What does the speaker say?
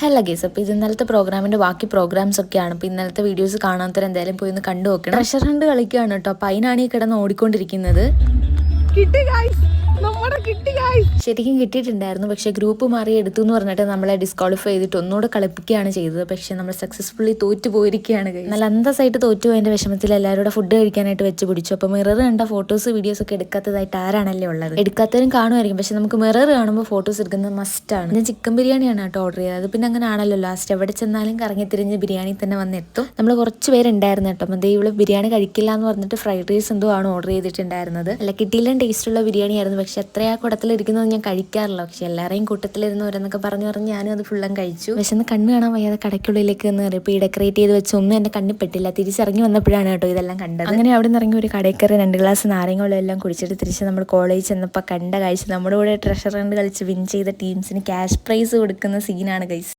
Hello guys, അപ്പോൾ ഇത് ഇന്നലത്തെ പ്രോഗ്രാമിൻ്റെ ബാക്കി പ്രോഗ്രാംസ് ഒക്കെയാണ്. അപ്പോൾ ഇന്നലത്തെ വീഡിയോസ് കാണാത്തവർ എന്തായാലും പോയി ഒന്ന് കണ്ടു നോക്കണം. ട്രഷർ ഹണ്ട് കളിക്കുകയാണ് കേട്ടോ. അപ്പോൾ അതിനാണ് ഈ കിടന്ന് ഓടിക്കൊണ്ടിരിക്കുന്നത്. ശരിക്കും കിട്ടിയിട്ടുണ്ടായിരുന്നു, പക്ഷേ ഗ്രൂപ്പ് മാറി എടുത്തു എന്ന് പറഞ്ഞിട്ട് നമ്മളെ ഡിസ്ക്വാളിഫൈ ചെയ്തിട്ട് ഒന്നുകൂടെ കളിപ്പിക്കുകയാണ് ചെയ്തത്. പക്ഷേ നമ്മൾ സക്സസ്ഫുള്ളി തോറ്റു പോയിരിക്കുകയാണ്. നല്ല അന്തസ്സായിട്ട് തോറ്റു പോയതിൻ്റെ വിഷമത്തിൽ എല്ലാവരും കൂടെ ഫുഡ് കഴിക്കാനായിട്ട് വെച്ച് പിടിച്ചു. അപ്പോൾ മിറർ കണ്ട ഫോട്ടോസ് വീഡിയോസ് ഒക്കെ എടുക്കാത്തതായിട്ട് ആരാണല്ലേ ഉള്ളത്? എടുക്കാത്തവരും കാണുമായിരിക്കും, പക്ഷേ നമുക്ക് മിറർ കാണുമ്പോൾ ഫോട്ടോസ് എടുക്കുന്നത് മസ്റ്റാണ്. ഞാൻ ചിക്കൻ ബിരിയാണിയാണ് കേട്ടോ ഓർഡർ ചെയ്തത്. പിന്നെ അങ്ങനെ ആണല്ലോ, ലാസ്റ്റ് എവിടെ ചെന്നാലും കറങ്ങി തിരിഞ്ഞ് ബിരിയാണി തന്നെ വന്നെത്തും. നമ്മൾ കുറച്ച് പേരുണ്ടായിരുന്നു കേട്ടോ. അപ്പോൾ ഇവള് ബിരിയാണി കഴിക്കില്ല എന്ന് പറഞ്ഞിട്ട് ഫ്രൈഡ് റൈസ് എന്തോ ആണ് ഓർഡർ ചെയ്തിട്ടുണ്ടായിരുന്നത്. അല്ല, കിട്ടിയില്ല ടേസ്റ്റുള്ള ബിരിയാണി ആയിരുന്നു. പക്ഷെ എത്രയാ കുടത്തിലിരിക്കുന്നത് ഞാൻ കഴിക്കാറില്ല. പക്ഷെ എല്ലാവരെയും കൂട്ടത്തിലിരുന്നവരെന്നൊക്കെ പറഞ്ഞ് ഞാനും അത് ഫുള്ളും കഴിച്ചു. പക്ഷെ ഒന്ന് കണ്ണ് കാണാൻ വയ്യാതെ കടയ്ക്കുള്ളിലേക്ക് ഒന്ന് കയറിയപ്പോൾ ഈ ഡെക്കറേറ്റ് ചെയ്ത് വെച്ച് ഒന്നും എൻ്റെ കണ്ണിൽ പെട്ടില്ല. തിരിച്ചിറങ്ങി വന്നപ്പോഴാണ് കേട്ടോ ഇതെല്ലാം കണ്ടത്. അങ്ങനെ അവിടെ നിന്ന് ഇറങ്ങി ഒരു കടയിൽ കയറി 2 ഗ്ലാസ് നാരങ്ങളും എല്ലാം കുടിച്ചിട്ട് തിരിച്ച് നമ്മൾ കോളേജ് ചെന്നപ്പോൾ കണ്ട കാഴ്ച, നമ്മുടെ കൂടെ ട്രഷർ ഹണ്ട് കളിച്ച് വിൻ ചെയ്ത ടീംസിന് ക്യാഷ് പ്രൈസ് കൊടുക്കുന്ന സീനാണ് ഗൈസ്.